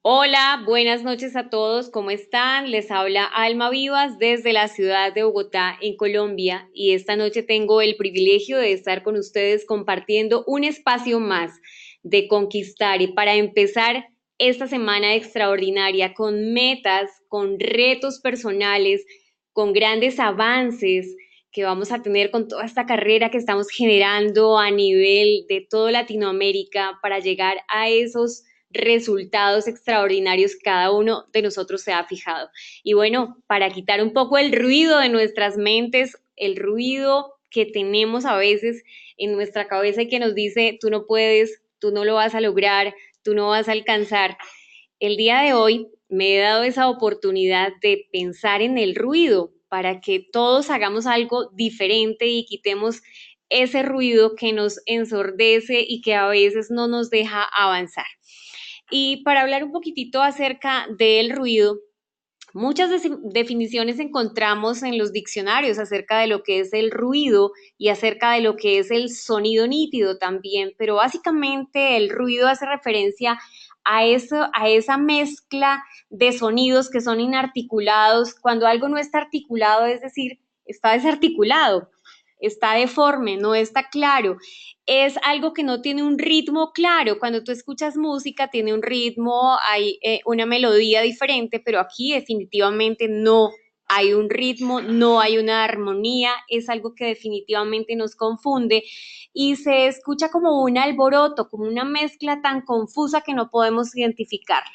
Hola, buenas noches a todos, ¿cómo están? Les habla Alma Vivas desde la ciudad de Bogotá, en Colombia, y esta noche tengo el privilegio de estar con ustedes compartiendo un espacio más de conquistar y para empezar esta semana extraordinaria con metas, con retos personales, con grandes avances que vamos a tener con toda esta carrera que estamos generando a nivel de toda Latinoamérica para llegar a esos resultados extraordinarios cada uno de nosotros se ha fijado. Y bueno, para quitar un poco el ruido de nuestras mentes, el ruido que tenemos a veces en nuestra cabeza y que nos dice, tú no puedes, tú no lo vas a lograr, tú no vas a alcanzar. El día de hoy me he dado esa oportunidad de pensar en el ruido para que todos hagamos algo diferente y quitemos ese ruido que nos ensordece y que a veces no nos deja avanzar. Y para hablar un poquitito acerca del ruido, muchas definiciones encontramos en los diccionarios acerca de lo que es el ruido y acerca de lo que es el sonido nítido también, pero básicamente el ruido hace referencia a esa mezcla de sonidos que son inarticulados. Cuando algo no está articulado, es decir, está desarticulado, está deforme, no está claro. Es algo que no tiene un ritmo claro. Cuando tú escuchas música, tiene un ritmo, hay una melodía diferente, pero aquí definitivamente no hay un ritmo, no hay una armonía, es algo que definitivamente nos confunde y se escucha como un alboroto, como una mezcla tan confusa que no podemos identificarla.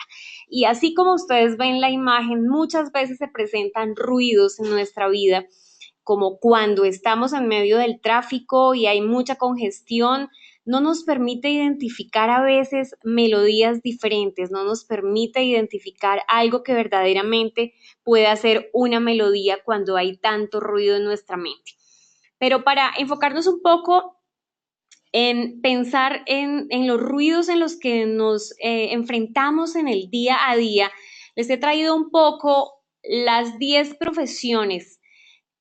Y así como ustedes ven la imagen, muchas veces se presentan ruidos en nuestra vida como cuando estamos en medio del tráfico y hay mucha congestión, no nos permite identificar a veces melodías diferentes, no nos permite identificar algo que verdaderamente pueda ser una melodía cuando hay tanto ruido en nuestra mente. Pero para enfocarnos un poco en pensar en los ruidos en los que nos enfrentamos en el día a día, les he traído un poco las 10 profesiones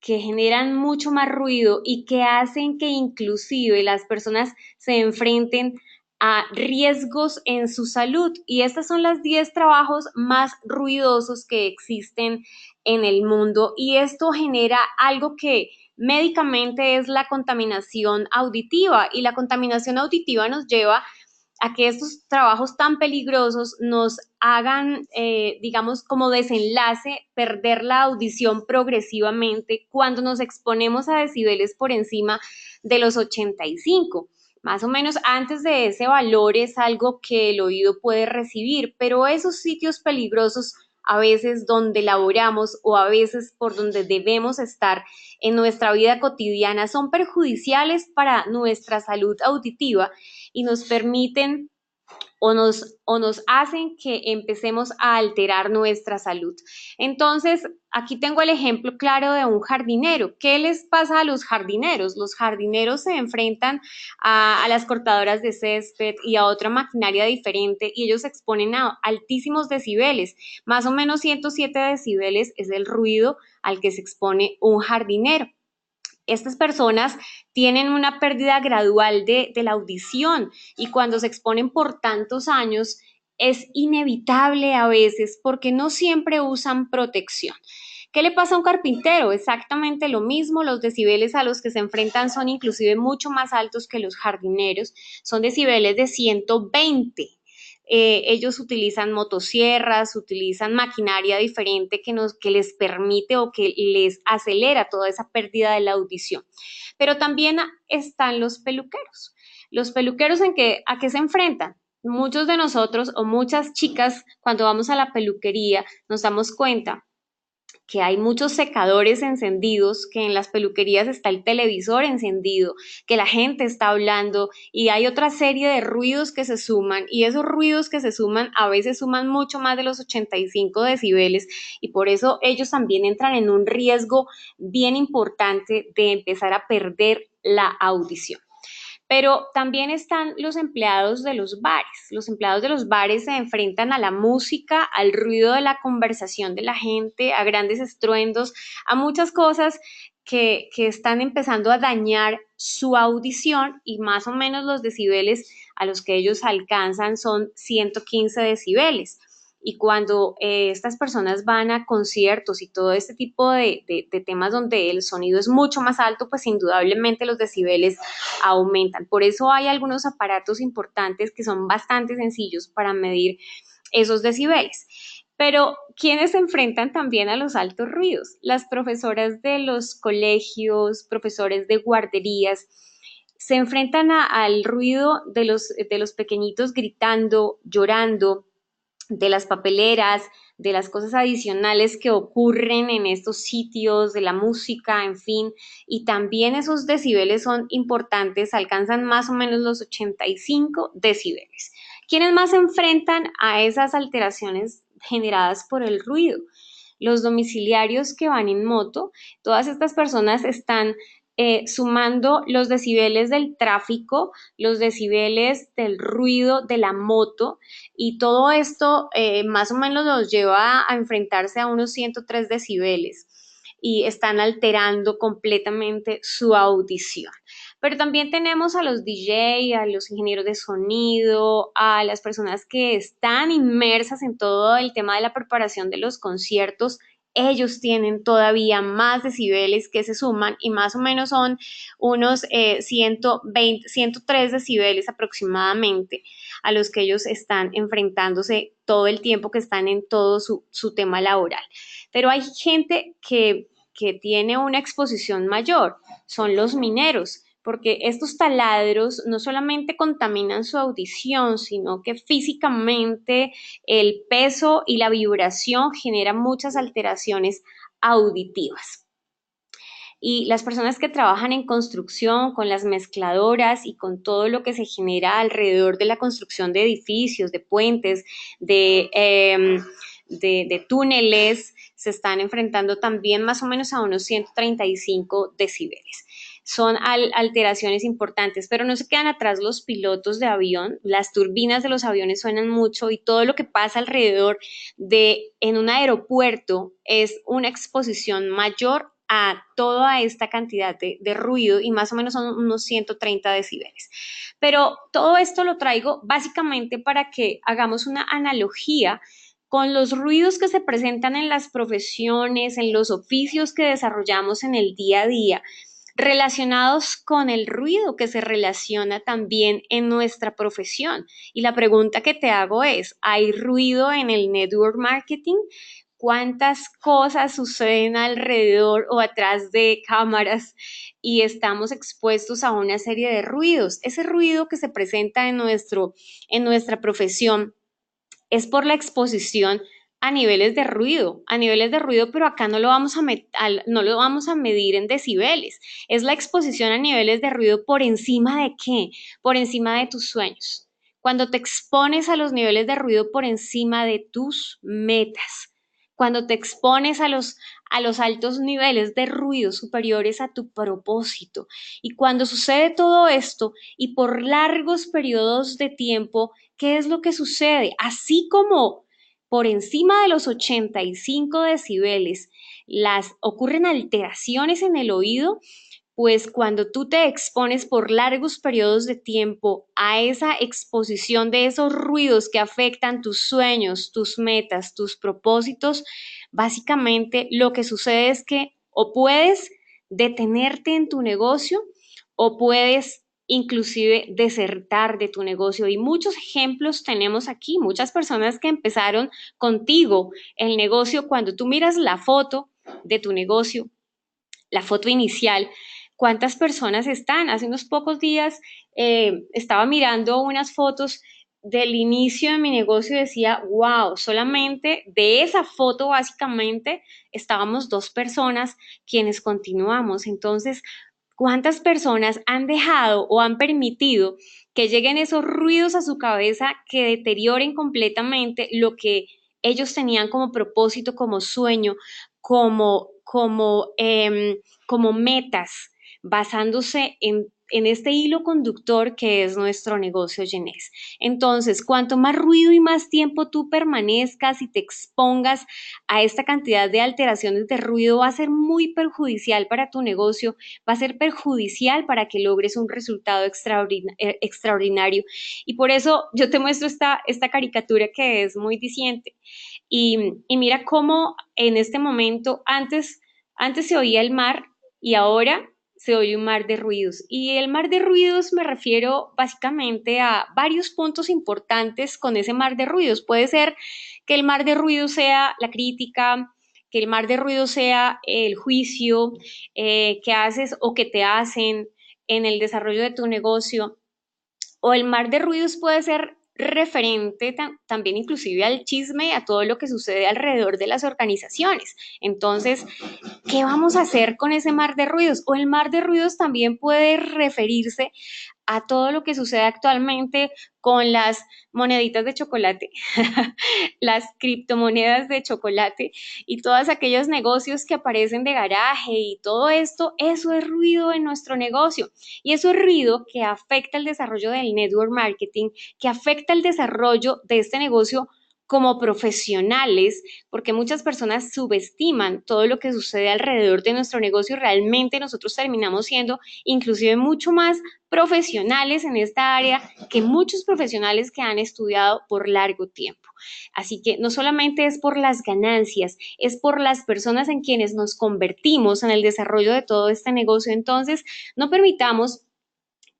que generan mucho más ruido y que hacen que inclusive las personas se enfrenten a riesgos en su salud. Y estas son las 10 trabajos más ruidosos que existen en el mundo y esto genera algo que médicamente es la contaminación auditiva y la contaminación auditiva nos lleva a que estos trabajos tan peligrosos nos hagan, digamos, como desenlace, perder la audición progresivamente cuando nos exponemos a decibeles por encima de los 85. Más o menos antes de ese valor es algo que el oído puede recibir, pero esos sitios peligrosos a veces donde laboramos o a veces por donde debemos estar en nuestra vida cotidiana son perjudiciales para nuestra salud auditiva y nos permiten o nos hacen que empecemos a alterar nuestra salud. Entonces, aquí tengo el ejemplo claro de un jardinero. ¿Qué les pasa a los jardineros? Los jardineros se enfrentan a las cortadoras de césped y a otra maquinaria diferente y ellos se exponen a altísimos decibeles. Más o menos 107 decibeles es el ruido al que se expone un jardinero. Estas personas tienen una pérdida gradual de la audición y cuando se exponen por tantos años es inevitable a veces porque no siempre usan protección. ¿Qué le pasa a un carpintero? Exactamente lo mismo, los decibeles a los que se enfrentan son inclusive mucho más altos que los jardineros, son decibeles de 120. Ellos utilizan motosierras, utilizan maquinaria diferente que les permite o que les acelera toda esa pérdida de la audición. Pero también están los peluqueros. Los peluqueros ¿a qué se enfrentan? Muchos de nosotros o muchas chicas cuando vamos a la peluquería nos damos cuenta que hay muchos secadores encendidos, que en las peluquerías está el televisor encendido, que la gente está hablando y hay otra serie de ruidos que se suman y esos ruidos que se suman a veces suman mucho más de los 85 decibeles y por eso ellos también entran en un riesgo bien importante de empezar a perder la audición. Pero también están los empleados de los bares. Los empleados de los bares se enfrentan a la música, al ruido de la conversación de la gente, a grandes estruendos, a muchas cosas que están empezando a dañar su audición y más o menos los decibeles a los que ellos alcanzan son 115 decibeles. y cuando estas personas van a conciertos y todo este tipo de temas donde el sonido es mucho más alto, pues indudablemente los decibeles aumentan. Por eso hay algunos aparatos importantes que son bastante sencillos para medir esos decibeles. Pero, ¿quiénes se enfrentan también a los altos ruidos? Las profesoras de los colegios, profesores de guarderías, se enfrentan al ruido de los pequeñitos gritando, llorando, de las papeleras, de las cosas adicionales que ocurren en estos sitios, de la música, en fin, y también esos decibeles son importantes, alcanzan más o menos los 85 decibeles. ¿Quiénes más se enfrentan a esas alteraciones generadas por el ruido? Los domiciliarios que van en moto, todas estas personas están sumando los decibeles del tráfico, los decibeles del ruido de la moto, y todo esto más o menos los lleva a enfrentarse a unos 103 decibeles y están alterando completamente su audición. Pero también tenemos a los DJ, a los ingenieros de sonido, a las personas que están inmersas en todo el tema de la preparación de los conciertos. Ellos tienen todavía más decibeles que se suman y más o menos son unos 120, 103 decibeles aproximadamente a los que ellos están enfrentándose todo el tiempo que están en todo su tema laboral. Pero hay gente que tiene una exposición mayor, son los mineros, porque estos taladros no solamente contaminan su audición, sino que físicamente el peso y la vibración generan muchas alteraciones auditivas. Y las personas que trabajan en construcción, con las mezcladoras y con todo lo que se genera alrededor de la construcción de edificios, de puentes, de túneles, se están enfrentando también más o menos a unos 135 decibeles. Son alteraciones importantes, pero no se quedan atrás los pilotos de avión. Las turbinas de los aviones suenan mucho y todo lo que pasa alrededor en un aeropuerto es una exposición mayor a toda esta cantidad de ruido y más o menos son unos 130 decibeles. Pero todo esto lo traigo básicamente para que hagamos una analogía con los ruidos que se presentan en las profesiones, en los oficios que desarrollamos en el día a día, relacionados con el ruido que se relaciona también en nuestra profesión. Y la pregunta que te hago es, ¿hay ruido en el network marketing? ¿Cuántas cosas suceden alrededor o atrás de cámaras y estamos expuestos a una serie de ruidos? Ese ruido que se presenta en nuestra profesión es por la exposición a niveles de ruido, pero acá no lo vamos a medir en decibeles. Es la exposición a niveles de ruido por encima de qué, por encima de tus sueños. Cuando te expones a los niveles de ruido por encima de tus metas, cuando te expones a los altos niveles de ruido superiores a tu propósito. Y cuando sucede todo esto y por largos periodos de tiempo, ¿qué es lo que sucede? Así como por encima de los 85 decibeles ocurren alteraciones en el oído, pues cuando tú te expones por largos periodos de tiempo a esa exposición de esos ruidos que afectan tus sueños, tus metas, tus propósitos, básicamente lo que sucede es que o puedes detenerte en tu negocio o puedes inclusive desertar de tu negocio. Y muchos ejemplos tenemos aquí, muchas personas que empezaron contigo el negocio. Cuando tú miras la foto de tu negocio, la foto inicial, ¿cuántas personas están? Hace unos pocos días estaba mirando unas fotos del inicio de mi negocio y decía, wow, solamente de esa foto básicamente estábamos dos personas quienes continuamos. Entonces, ¿cuántas personas han dejado o han permitido que lleguen esos ruidos a su cabeza que deterioren completamente lo que ellos tenían como propósito, como sueño, como, como, como metas, basándose en este hilo conductor que es nuestro negocio, Yenés. Entonces, cuanto más ruido y más tiempo tú permanezcas y te expongas a esta cantidad de alteraciones de ruido, va a ser muy perjudicial para tu negocio, va a ser perjudicial para que logres un resultado extraordinario. Y por eso yo te muestro esta caricatura que es muy diciente. Y mira cómo en este momento, antes se oía el mar y ahora se oye un mar de ruidos. Y el mar de ruidos me refiero básicamente a varios puntos importantes con ese mar de ruidos. Puede ser que el mar de ruidos sea la crítica, que el mar de ruidos sea el juicio que haces o que te hacen en el desarrollo de tu negocio, o el mar de ruidos puede ser referente también inclusive al chisme y a todo lo que sucede alrededor de las organizaciones. Entonces, ¿qué vamos a hacer con ese mar de ruidos? O el mar de ruidos también puede referirse a todo lo que sucede actualmente con las moneditas de chocolate, las criptomonedas de chocolate y todos aquellos negocios que aparecen de garaje y todo esto, eso es ruido en nuestro negocio y eso es ruido que afecta el desarrollo del network marketing, que afecta el desarrollo de este negocio como profesionales, porque muchas personas subestiman todo lo que sucede alrededor de nuestro negocio. Realmente nosotros terminamos siendo inclusive mucho más profesionales en esta área que muchos profesionales que han estudiado por largo tiempo. Así que no solamente es por las ganancias, es por las personas en quienes nos convertimos en el desarrollo de todo este negocio. Entonces, no permitamos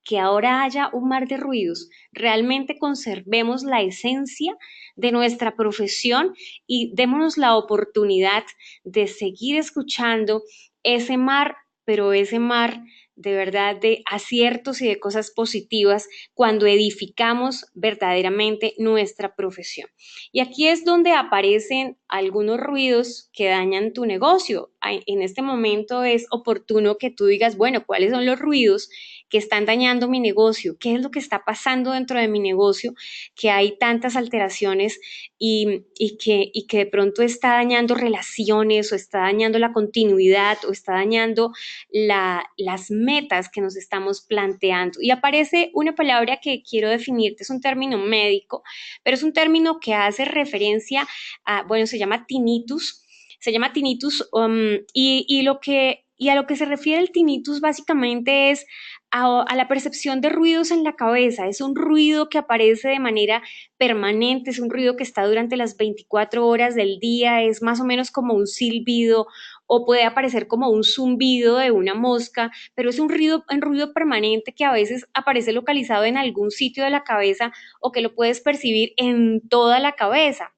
que ahora haya un mar de ruidos, realmente conservemos la esencia de nuestra profesión y démonos la oportunidad de seguir escuchando ese mar, pero ese mar de verdad de aciertos y de cosas positivas cuando edificamos verdaderamente nuestra profesión. Y aquí es donde aparecen algunos ruidos que dañan tu negocio. En este momento es oportuno que tú digas, bueno, ¿cuáles son los ruidos que están dañando mi negocio? ¿Qué es lo que está pasando dentro de mi negocio? Que hay tantas alteraciones y que de pronto está dañando relaciones o está dañando la continuidad o está dañando las metas que nos estamos planteando. Y aparece una palabra que quiero definirte, es un término médico, pero es un término que hace referencia a, bueno, se llama tinnitus y a lo que se refiere el tinnitus básicamente es a la percepción de ruidos en la cabeza. Es un ruido que aparece de manera permanente, es un ruido que está durante las 24 horas del día, es más o menos como un silbido o puede aparecer como un zumbido de una mosca, pero es un ruido permanente que a veces aparece localizado en algún sitio de la cabeza o que lo puedes percibir en toda la cabeza.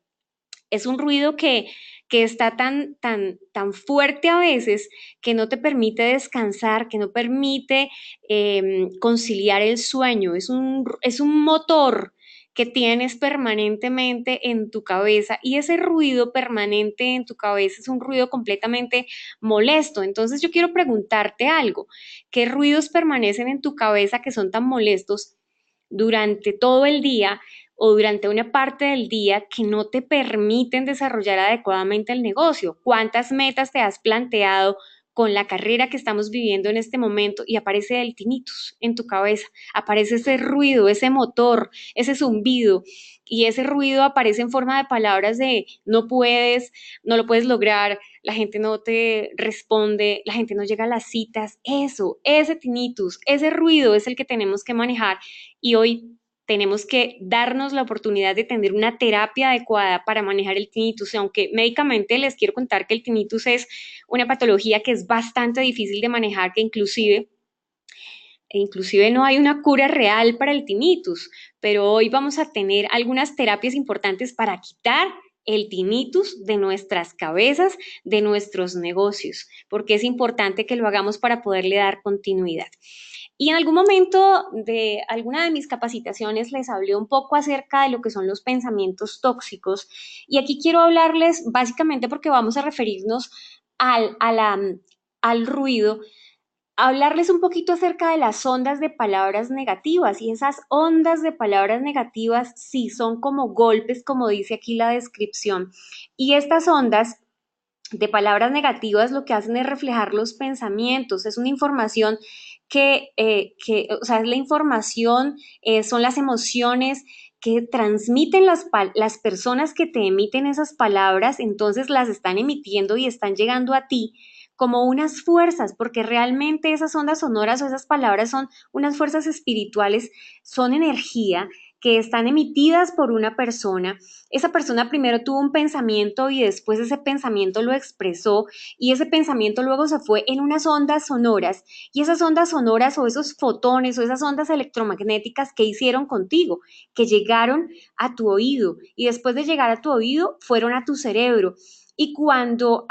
Es un ruido que está tan fuerte a veces que no te permite descansar, que no permite conciliar el sueño. Es un motor que tienes permanentemente en tu cabeza y ese ruido permanente en tu cabeza es un ruido completamente molesto. Entonces yo quiero preguntarte algo, ¿qué ruidos permanecen en tu cabeza que son tan molestos durante todo el día o durante una parte del día que no te permiten desarrollar adecuadamente el negocio? ¿Cuántas metas te has planteado con la carrera que estamos viviendo en este momento y aparece el tinnitus en tu cabeza? Aparece ese ruido, ese motor, ese zumbido y ese ruido aparece en forma de palabras de no puedes, no lo puedes lograr, la gente no te responde, la gente no llega a las citas. Eso, ese tinnitus, ese ruido es el que tenemos que manejar y hoy tenemos que darnos la oportunidad de tener una terapia adecuada para manejar el tinnitus, aunque médicamente les quiero contar que el tinnitus es una patología que es bastante difícil de manejar, que inclusive no hay una cura real para el tinnitus, pero hoy vamos a tener algunas terapias importantes para quitar el tinnitus de nuestras cabezas, de nuestros negocios, porque es importante que lo hagamos para poderle dar continuidad. Y en algún momento de alguna de mis capacitaciones les hablé un poco acerca de lo que son los pensamientos tóxicos. Y aquí quiero hablarles básicamente porque vamos a referirnos al ruido, hablarles un poquito acerca de las ondas de palabras negativas. Y esas ondas de palabras negativas sí son como golpes, como dice aquí la descripción. Y estas ondas de palabras negativas lo que hacen es reflejar los pensamientos, es una información o sea, es la información, son las emociones que transmiten las personas que te emiten esas palabras, entonces las están emitiendo y están llegando a ti como unas fuerzas, porque realmente esas ondas sonoras o esas palabras son unas fuerzas espirituales, son energía que están emitidas por una persona. Esa persona primero tuvo un pensamiento y después ese pensamiento lo expresó y ese pensamiento luego se fue en unas ondas sonoras y esas ondas sonoras o esos fotones o esas ondas electromagnéticas que hicieron contigo, que llegaron a tu oído y después de llegar a tu oído fueron a tu cerebro. Y cuando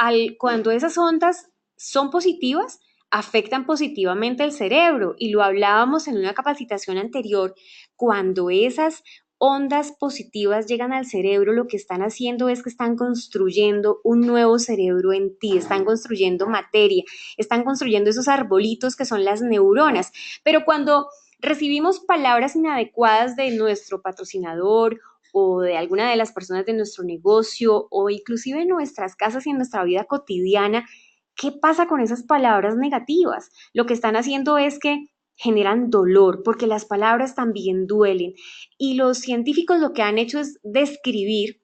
esas ondas son positivas, afectan positivamente el cerebro y lo hablábamos en una capacitación anterior, cuando esas ondas positivas llegan al cerebro, lo que están haciendo es que están construyendo un nuevo cerebro en ti, están construyendo materia, están construyendo esos arbolitos que son las neuronas. Pero cuando recibimos palabras inadecuadas de nuestro patrocinador o de alguna de las personas de nuestro negocio o inclusive en nuestras casas y en nuestra vida cotidiana, ¿qué pasa con esas palabras negativas? Lo que están haciendo es que generan dolor, porque las palabras también duelen. Y los científicos lo que han hecho es describir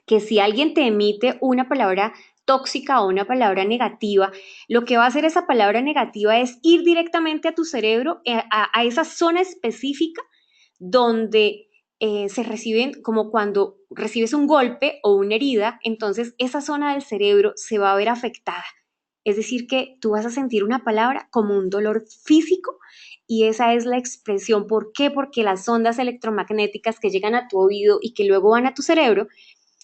que si alguien te emite una palabra tóxica o una palabra negativa, lo que va a hacer esa palabra negativa es ir directamente a tu cerebro, a esa zona específica donde se reciben, como cuando recibes un golpe o una herida, entonces esa zona del cerebro se va a ver afectada. Es decir, que tú vas a sentir una palabra como un dolor físico y esa es la expresión. ¿Por qué? Porque las ondas electromagnéticas que llegan a tu oído y que luego van a tu cerebro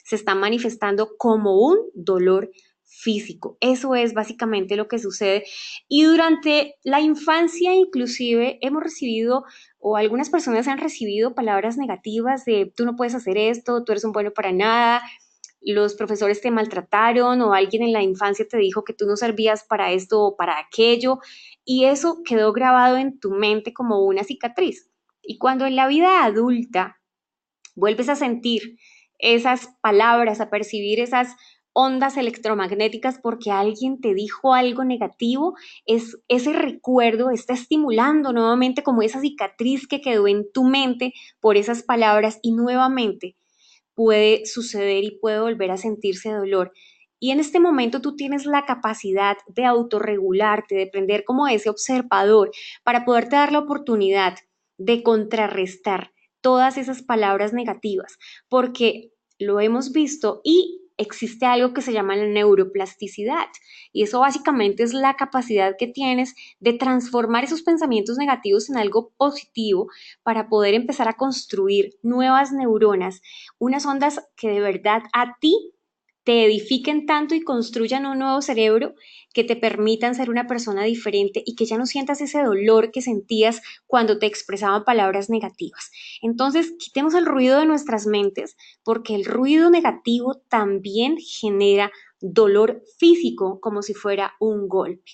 se están manifestando como un dolor físico. Eso es básicamente lo que sucede. Y durante la infancia inclusive hemos recibido o algunas personas han recibido palabras negativas de tú no puedes hacer esto, tú eres un bueno para nada, los profesores te maltrataron o alguien en la infancia te dijo que tú no servías para esto o para aquello y eso quedó grabado en tu mente como una cicatriz. Y cuando en la vida adulta vuelves a sentir esas palabras, a percibir esas ondas electromagnéticas porque alguien te dijo algo negativo, es ese recuerdo está estimulando nuevamente como esa cicatriz que quedó en tu mente por esas palabras y nuevamente puede suceder y puede volver a sentirse dolor. Y en este momento tú tienes la capacidad de autorregularte, de aprender como ese observador para poderte dar la oportunidad de contrarrestar todas esas palabras negativas, porque lo hemos visto y existe algo que se llama la neuroplasticidad y eso básicamente es la capacidad que tienes de transformar esos pensamientos negativos en algo positivo para poder empezar a construir nuevas neuronas, unas ondas que de verdad a ti te edifiquen tanto y construyan un nuevo cerebro que te permitan ser una persona diferente y que ya no sientas ese dolor que sentías cuando te expresaban palabras negativas. Entonces, quitemos el ruido de nuestras mentes porque el ruido negativo también genera dolor físico como si fuera un golpe.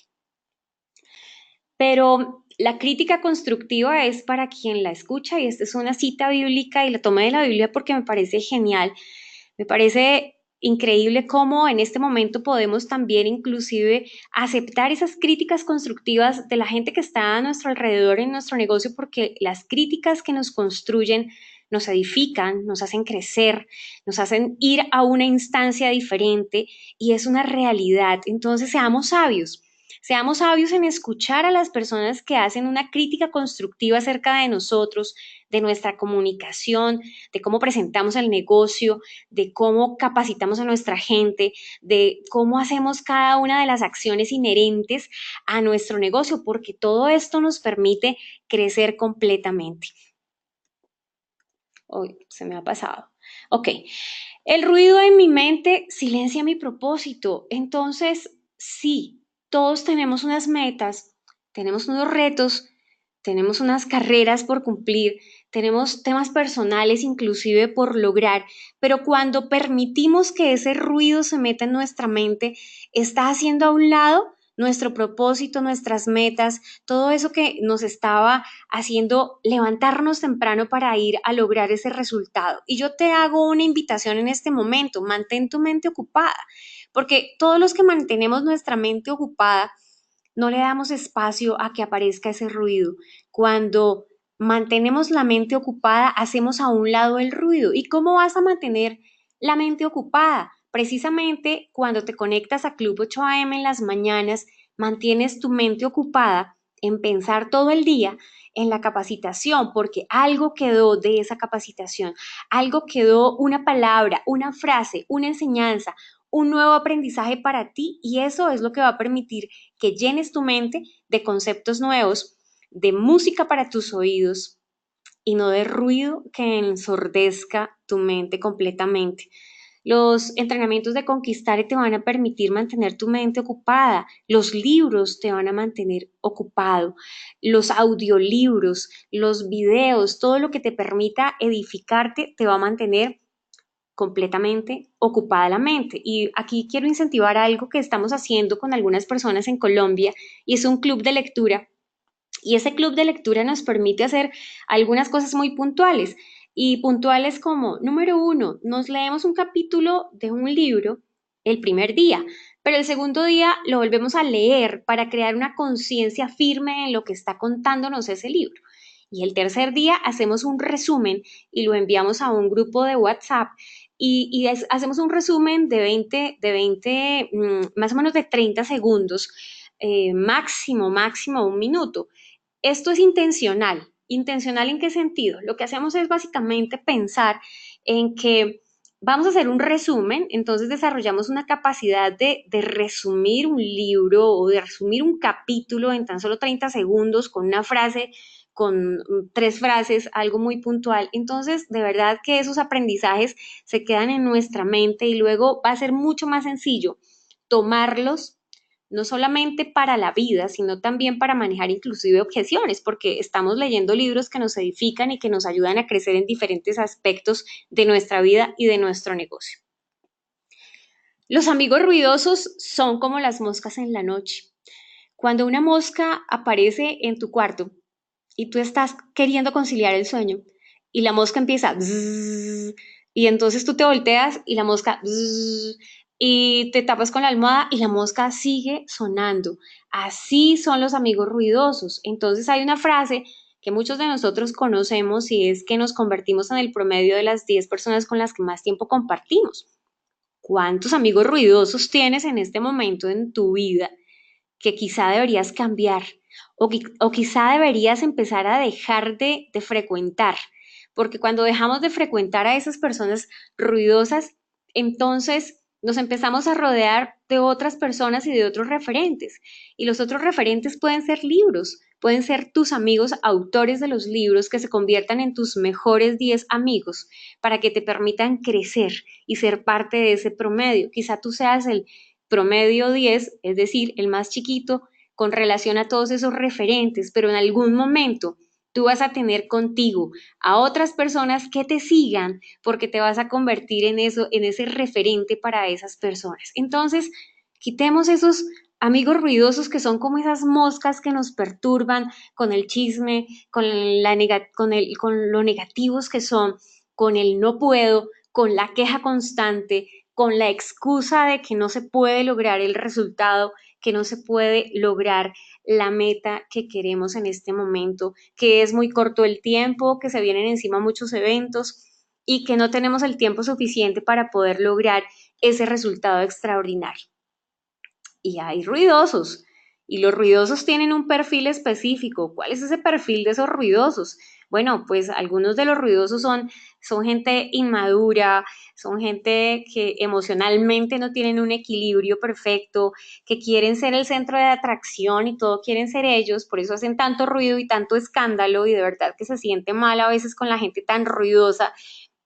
Pero la crítica constructiva es para quien la escucha y esta es una cita bíblica y la tomé de la Biblia porque me parece genial. Me parece increíble cómo en este momento podemos también inclusive aceptar esas críticas constructivas de la gente que está a nuestro alrededor en nuestro negocio, porque las críticas que nos construyen nos edifican, nos hacen crecer, nos hacen ir a una instancia diferente y es una realidad. Entonces seamos sabios en escuchar a las personas que hacen una crítica constructiva acerca de nosotros, de nuestra comunicación, de cómo presentamos el negocio, de cómo capacitamos a nuestra gente, de cómo hacemos cada una de las acciones inherentes a nuestro negocio, porque todo esto nos permite crecer completamente. Uy, se me ha pasado. Ok, el ruido en mi mente silencia mi propósito. Entonces, sí, todos tenemos unas metas, tenemos unos retos, tenemos unas carreras por cumplir, tenemos temas personales inclusive por lograr, pero cuando permitimos que ese ruido se meta en nuestra mente, está haciendo a un lado nuestro propósito, nuestras metas, todo eso que nos estaba haciendo levantarnos temprano para ir a lograr ese resultado. Y yo te hago una invitación en este momento, mantén tu mente ocupada, porque todos los que mantenemos nuestra mente ocupada, no le damos espacio a que aparezca ese ruido. Cuando mantenemos la mente ocupada, hacemos a un lado el ruido. ¿Y cómo vas a mantener la mente ocupada? Precisamente cuando te conectas a Club 8 AM en las mañanas, mantienes tu mente ocupada en pensar todo el día en la capacitación, porque algo quedó de esa capacitación, algo quedó, una palabra, una frase, una enseñanza, un nuevo aprendizaje para ti, y eso es lo que va a permitir que llenes tu mente de conceptos nuevos, de música para tus oídos y no de ruido que ensordezca tu mente completamente. Los entrenamientos de Conquistar te van a permitir mantener tu mente ocupada. Los libros te van a mantener ocupado. Los audiolibros, los videos, todo lo que te permita edificarte te va a mantener completamente ocupada la mente. Y aquí quiero incentivar algo que estamos haciendo con algunas personas en Colombia y es un club de lectura. Y ese club de lectura nos permite hacer algunas cosas muy puntuales. Y puntuales como, número uno, nos leemos un capítulo de un libro el primer día, pero el segundo día lo volvemos a leer para crear una conciencia firme en lo que está contándonos ese libro. Y el tercer día hacemos un resumen y lo enviamos a un grupo de WhatsApp hacemos un resumen de 20 más o menos de 30 segundos, máximo un minuto. Esto es intencional. ¿Intencional en qué sentido? Lo que hacemos es básicamente pensar en que vamos a hacer un resumen, entonces desarrollamos una capacidad de resumir un libro o de resumir un capítulo en tan solo 30 segundos con una frase, con 3 frases, algo muy puntual. Entonces, de verdad que esos aprendizajes se quedan en nuestra mente y luego va a ser mucho más sencillo tomarlos no solamente para la vida, sino también para manejar inclusive objeciones, porque estamos leyendo libros que nos edifican y que nos ayudan a crecer en diferentes aspectos de nuestra vida y de nuestro negocio. Los amigos ruidosos son como las moscas en la noche. Cuando una mosca aparece en tu cuarto y tú estás queriendo conciliar el sueño y la mosca empieza bzzz, y entonces tú te volteas y la mosca bzzz, y te tapas con la almohada y la mosca sigue sonando. Así son los amigos ruidosos. Entonces hay una frase que muchos de nosotros conocemos y es que nos convertimos en el promedio de las 10 personas con las que más tiempo compartimos. ¿Cuántos amigos ruidosos tienes en este momento en tu vida que quizá deberías cambiar o quizá deberías empezar a dejar de frecuentar? Porque cuando dejamos de frecuentar a esas personas ruidosas, entonces nos empezamos a rodear de otras personas y de otros referentes. Y los otros referentes pueden ser libros, pueden ser tus amigos autores de los libros que se conviertan en tus mejores 10 amigos para que te permitan crecer y ser parte de ese promedio. Quizá tú seas el promedio 10, es decir, el más chiquito con relación a todos esos referentes, pero en algún momento tú vas a tener contigo a otras personas que te sigan porque te vas a convertir en eso, en ese referente para esas personas. Entonces, quitemos esos amigos ruidosos que son como esas moscas que nos perturban con el chisme, con lo negativos que son, con el no puedo, con la queja constante, con la excusa de que no se puede lograr el resultado, que no se puede lograr la meta que queremos en este momento, que es muy corto el tiempo, que se vienen encima muchos eventos y que no tenemos el tiempo suficiente para poder lograr ese resultado extraordinario. Y hay ruidosos, y los ruidosos tienen un perfil específico. ¿Cuál es ese perfil de esos ruidosos? Bueno, pues algunos de los ruidosos son gente inmadura, son gente que emocionalmente no tienen un equilibrio perfecto, que quieren ser el centro de atracción y todo quieren ser ellos, por eso hacen tanto ruido y tanto escándalo y de verdad que se siente mal a veces con la gente tan ruidosa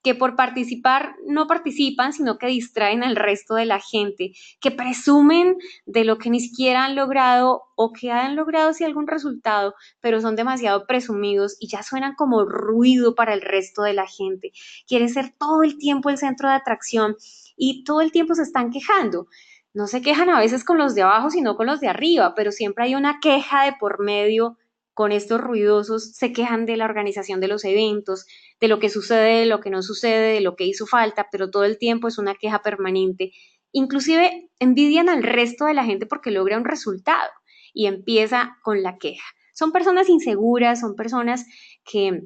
que por participar no participan, sino que distraen al resto de la gente, que presumen de lo que ni siquiera han logrado o que han logrado sí algún resultado, pero son demasiado presumidos y ya suenan como ruido para el resto de la gente. Quieren ser todo el tiempo el centro de atracción y todo el tiempo se están quejando. No se quejan a veces con los de abajo, sino con los de arriba, pero siempre hay una queja de por medio con estos ruidosos, se quejan de la organización de los eventos, de lo que sucede, de lo que no sucede, de lo que hizo falta, pero todo el tiempo es una queja permanente. Inclusive envidian al resto de la gente porque logra un resultado. y empieza con la queja. Son personas inseguras, son personas que,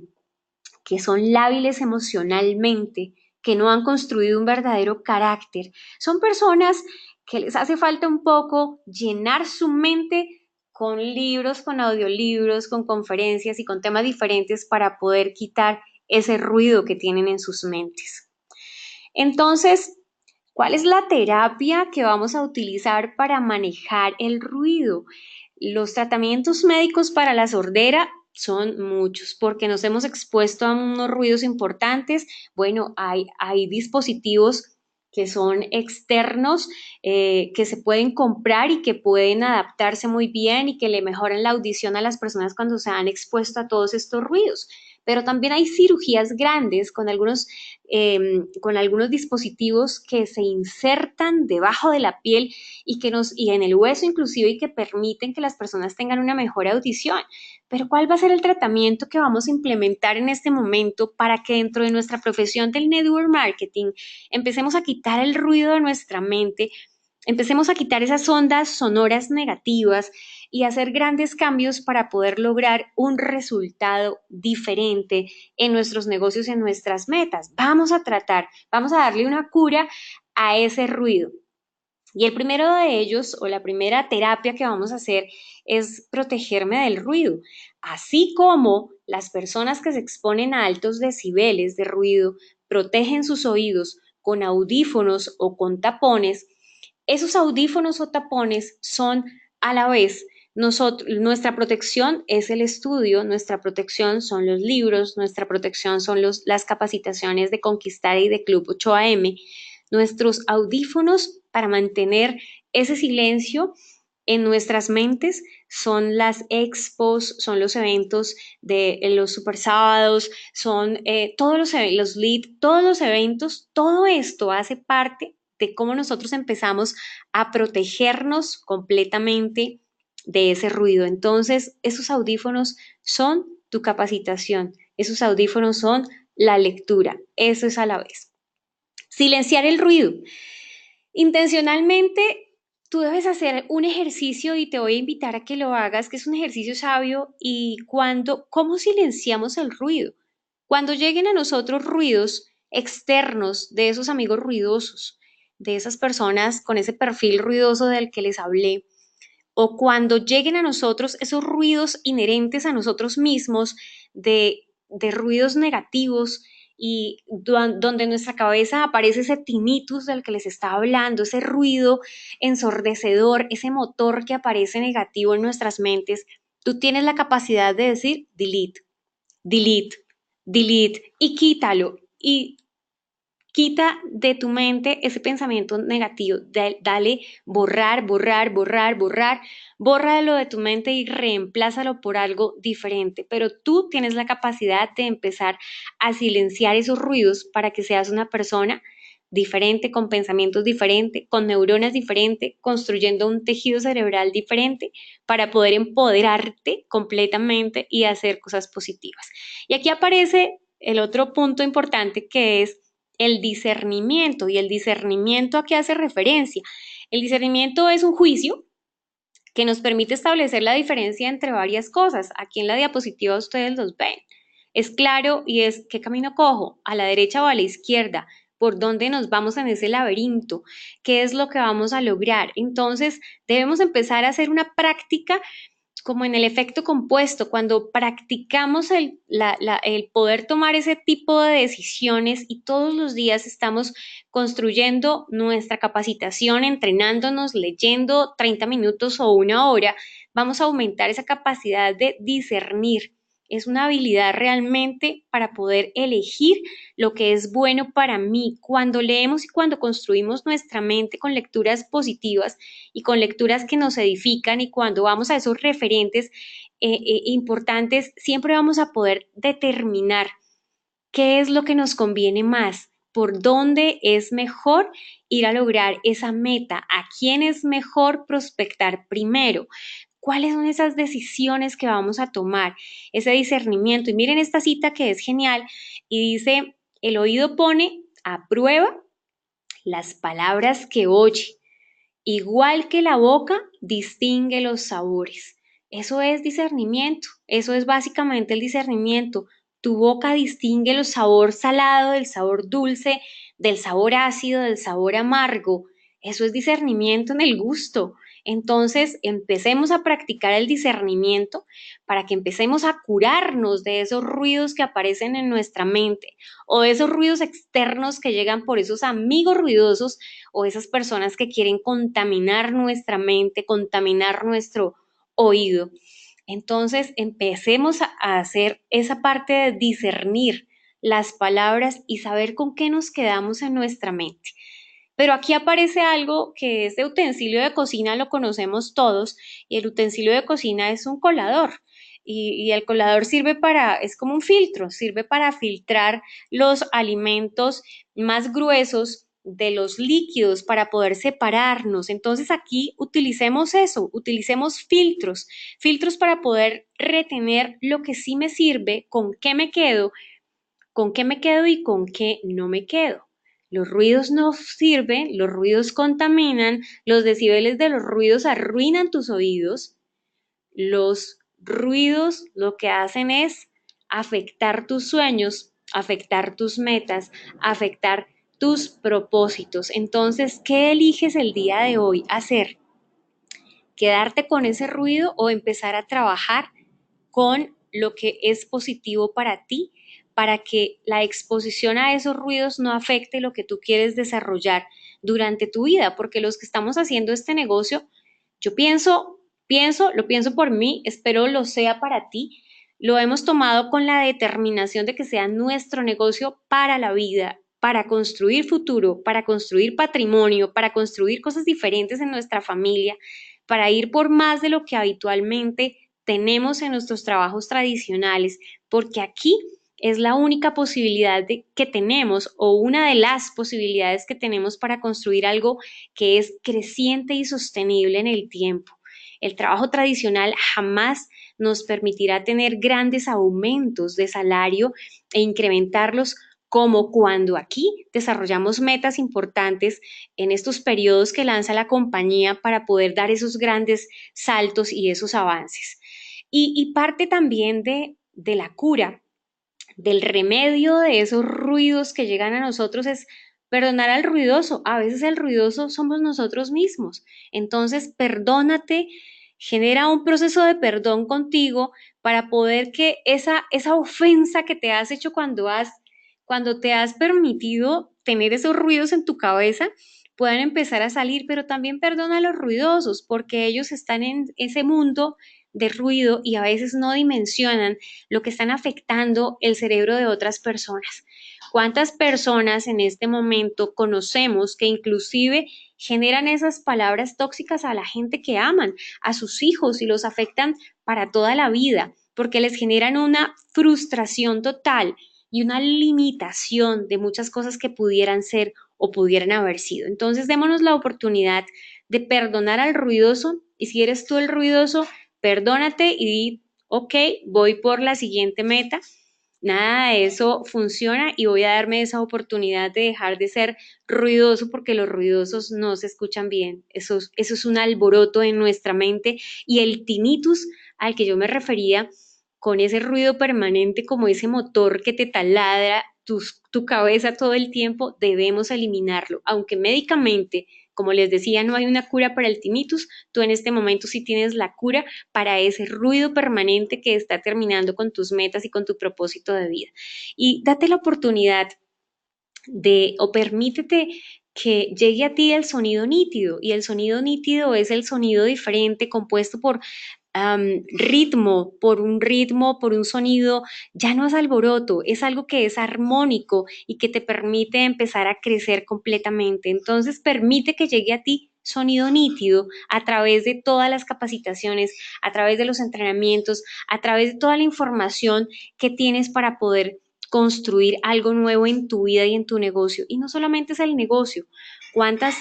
que son lábiles emocionalmente, que no han construido un verdadero carácter. Son personas que les hace falta un poco llenar su mente con libros, con audiolibros, con conferencias y con temas diferentes para poder quitar ese ruido que tienen en sus mentes. Entonces, ¿cuál es la terapia que vamos a utilizar para manejar el ruido? Los tratamientos médicos para la sordera son muchos porque nos hemos expuesto a unos ruidos importantes. Bueno, hay dispositivos que son externos, que se pueden comprar y que pueden adaptarse muy bien y que le mejoran la audición a las personas cuando se han expuesto a todos estos ruidos. Pero también hay cirugías grandes con algunos dispositivos que se insertan debajo de la piel y en el hueso inclusive y que permiten que las personas tengan una mejor audición. Pero ¿cuál va a ser el tratamiento que vamos a implementar en este momento para que dentro de nuestra profesión del network marketing empecemos a quitar el ruido de nuestra mente? Empecemos a quitar esas ondas sonoras negativas y hacer grandes cambios para poder lograr un resultado diferente en nuestros negocios, en nuestras metas. Vamos a darle una cura a ese ruido. Y el primero de ellos, o la primera terapia que vamos a hacer, es protegerme del ruido. Así como las personas que se exponen a altos decibeles de ruido protegen sus oídos con audífonos o con tapones, esos audífonos o tapones son a la vez nuestra protección es el estudio, nuestra protección son los libros, nuestra protección son las capacitaciones de Conquistar y de Club 8AM, nuestros audífonos para mantener ese silencio en nuestras mentes son las expos, son los eventos de los super sábados, son todos los lead, todos los eventos, todo esto hace parte de cómo nosotros empezamos a protegernos completamente de ese ruido. Entonces, esos audífonos son tu capacitación, esos audífonos son la lectura, eso es a la vez. Silenciar el ruido. Intencionalmente, tú debes hacer un ejercicio y te voy a invitar a que lo hagas, que es un ejercicio sabio y ¿cómo silenciamos el ruido? Cuando lleguen a nosotros ruidos externos de esos amigos ruidosos, de esas personas con ese perfil ruidoso del que les hablé, o cuando lleguen a nosotros esos ruidos inherentes a nosotros mismos de ruidos negativos y donde nuestra cabeza aparece ese tinnitus del que les estaba hablando, ese ruido ensordecedor, ese motor que aparece negativo en nuestras mentes, tú tienes la capacidad de decir delete, delete, delete y quítalo y quita de tu mente ese pensamiento negativo, dale borrar, borrar, borrar, borrar, bórralo de tu mente y reemplázalo por algo diferente. Pero tú tienes la capacidad de empezar a silenciar esos ruidos para que seas una persona diferente, con pensamientos diferentes, con neuronas diferentes, construyendo un tejido cerebral diferente para poder empoderarte completamente y hacer cosas positivas. Y aquí aparece el otro punto importante que es el discernimiento. ¿Y el discernimiento a qué hace referencia? El discernimiento es un juicio que nos permite establecer la diferencia entre varias cosas. Aquí en la diapositiva ustedes los ven. Es claro y es ¿qué camino cojo? ¿A la derecha o a la izquierda? ¿Por dónde nos vamos en ese laberinto? ¿Qué es lo que vamos a lograr? Entonces, debemos empezar a hacer una práctica como en el efecto compuesto, cuando practicamos el poder tomar ese tipo de decisiones y todos los días estamos construyendo nuestra capacitación, entrenándonos, leyendo 30 minutos o una hora, vamos a aumentar esa capacidad de discernir. Es una habilidad realmente para poder elegir lo que es bueno para mí. Cuando leemos y cuando construimos nuestra mente con lecturas positivas, y con lecturas que nos edifican y cuando vamos a esos referentes importantes, siempre vamos a poder determinar qué es lo que nos conviene más, por dónde es mejor ir a lograr esa meta, a quién es mejor prospectar primero. ¿Cuáles son esas decisiones que vamos a tomar? Ese discernimiento. Y miren esta cita que es genial y dice, el oído pone a prueba las palabras que oye Igual que la boca, distingue los sabores. Eso es discernimiento, eso es básicamente el discernimiento. Tu boca distingue el sabor salado del sabor dulce, del sabor ácido, del sabor amargo. Eso es discernimiento en el gusto. Entonces, empecemos a practicar el discernimiento para que empecemos a curarnos de esos ruidos que aparecen en nuestra mente o de esos ruidos externos que llegan por esos amigos ruidosos o esas personas que quieren contaminar nuestra mente, contaminar nuestro oído. Entonces, empecemos a hacer esa parte de discernir las palabras y saber con qué nos quedamos en nuestra mente. Pero aquí aparece algo que es de utensilio de cocina, lo conocemos todos, y el utensilio de cocina es un colador. Y el colador sirve para, es como un filtro, sirve para filtrar los alimentos más gruesos de los líquidos para poder separarnos. Entonces aquí utilicemos eso, utilicemos filtros, filtros para poder retener lo que sí me sirve, con qué me quedo y con qué no me quedo. Los ruidos no sirven, los ruidos contaminan, los decibeles de los ruidos arruinan tus oídos. Los ruidos lo que hacen es afectar tus sueños, afectar tus metas, afectar tus propósitos. Entonces, ¿qué eliges el día de hoy hacer? ¿Quedarte con ese ruido o empezar a trabajar con lo que es positivo para ti, para que la exposición a esos ruidos no afecte lo que tú quieres desarrollar durante tu vida? Porque los que estamos haciendo este negocio, yo lo pienso por mí, espero lo sea para ti. Lo hemos tomado con la determinación de que sea nuestro negocio para la vida, para construir futuro, para construir patrimonio, para construir cosas diferentes en nuestra familia, para ir por más de lo que habitualmente tenemos en nuestros trabajos tradicionales, porque aquí es la única posibilidad que tenemos o una de las posibilidades que tenemos para construir algo que es creciente y sostenible en el tiempo. El trabajo tradicional jamás nos permitirá tener grandes aumentos de salario e incrementarlos como cuando aquí desarrollamos metas importantes en estos periodos que lanza la compañía para poder dar esos grandes saltos y esos avances. Y parte también de la cura, del remedio de esos ruidos que llegan a nosotros es perdonar al ruidoso. A veces el ruidoso somos nosotros mismos. Entonces, perdónate, genera un proceso de perdón contigo para poder que esa ofensa que te has hecho cuando te has permitido tener esos ruidos en tu cabeza, puedan empezar a salir, pero también perdona a los ruidosos, porque ellos están en ese mundo de ruido y a veces no dimensionan lo que están afectando el cerebro de otras personas. ¿Cuántas personas en este momento conocemos que inclusive generan esas palabras tóxicas a la gente que aman, a sus hijos y los afectan para toda la vida, porque les generan una frustración total y una limitación de muchas cosas que pudieran ser o pudieran haber sido? Entonces, démonos la oportunidad de perdonar al ruidoso y si eres tú el ruidoso, perdónate y di, ok, voy por la siguiente meta. Nada de eso funciona y voy a darme esa oportunidad de dejar de ser ruidoso porque los ruidosos no se escuchan bien. Eso es un alboroto en nuestra mente y el tinnitus al que yo me refería con ese ruido permanente como ese motor que te taladra tu cabeza todo el tiempo, debemos eliminarlo. Aunque médicamente, como les decía, no hay una cura para el tinnitus, tú en este momento sí tienes la cura para ese ruido permanente que está terminando con tus metas y con tu propósito de vida. Y date la oportunidad o permítete que llegue a ti el sonido nítido. Y el sonido nítido es el sonido diferente compuesto por ritmo, por un sonido, ya no es alboroto, es algo que es armónico y que te permite empezar a crecer completamente. Entonces, permite que llegue a ti sonido nítido a través de todas las capacitaciones, a través de los entrenamientos, a través de toda la información que tienes para poder construir algo nuevo en tu vida y en tu negocio. Y no solamente es el negocio, cuántas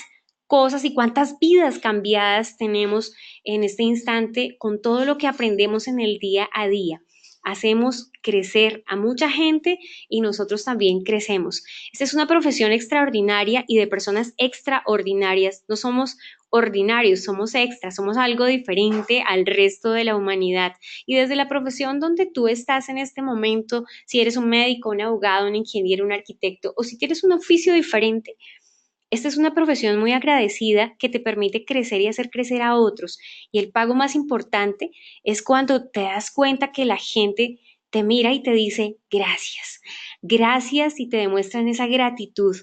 cosas y cuántas vidas cambiadas tenemos en este instante con todo lo que aprendemos en el día a día. hacemos crecer a mucha gente y nosotros también crecemos. Esta es una profesión extraordinaria y de personas extraordinarias. No somos ordinarios, somos extras, somos algo diferente al resto de la humanidad. Y desde la profesión donde tú estás en este momento, si eres un médico, un abogado, un ingeniero, un arquitecto o si tienes un oficio diferente, esta es una profesión muy agradecida que te permite crecer y hacer crecer a otros. Y el pago más importante es cuando te das cuenta que la gente te mira y te dice gracias. Gracias y te demuestran esa gratitud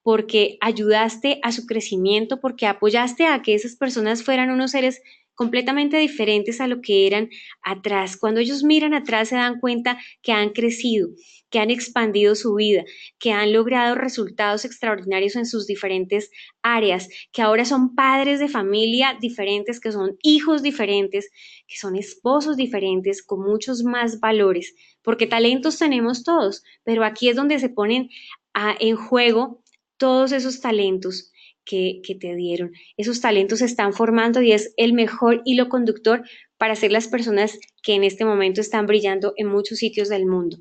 porque ayudaste a su crecimiento, porque apoyaste a que esas personas fueran unos seres completamente diferentes a lo que eran atrás. Cuando ellos miran atrás se dan cuenta que han crecido, que han expandido su vida, que han logrado resultados extraordinarios en sus diferentes áreas, que ahora son padres de familia diferentes, que son hijos diferentes, que son esposos diferentes, con muchos más valores, porque talentos tenemos todos, pero aquí es donde se ponen en juego todos esos talentos que te dieron. Esos talentos se están formando y es el mejor hilo conductor para ser las personas que en este momento están brillando en muchos sitios del mundo.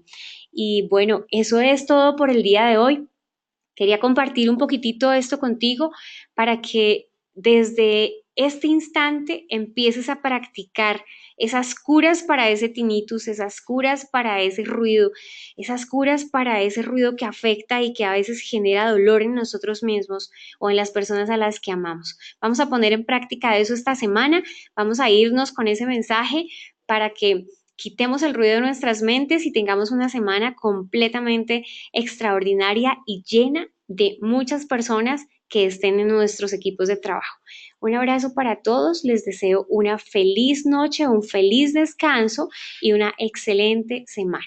Y bueno, eso es todo por el día de hoy. Quería compartir un poquitito esto contigo para que desde este instante empieces a practicar esas curas para ese tinnitus, esas curas para ese ruido, esas curas para ese ruido que afecta y que a veces genera dolor en nosotros mismos o en las personas a las que amamos. Vamos a poner en práctica eso esta semana, vamos a irnos con ese mensaje para que quitemos el ruido de nuestras mentes y tengamos una semana completamente extraordinaria y llena de muchas personas que estén en nuestros equipos de trabajo. Un abrazo para todos, les deseo una feliz noche, un feliz descanso y una excelente semana.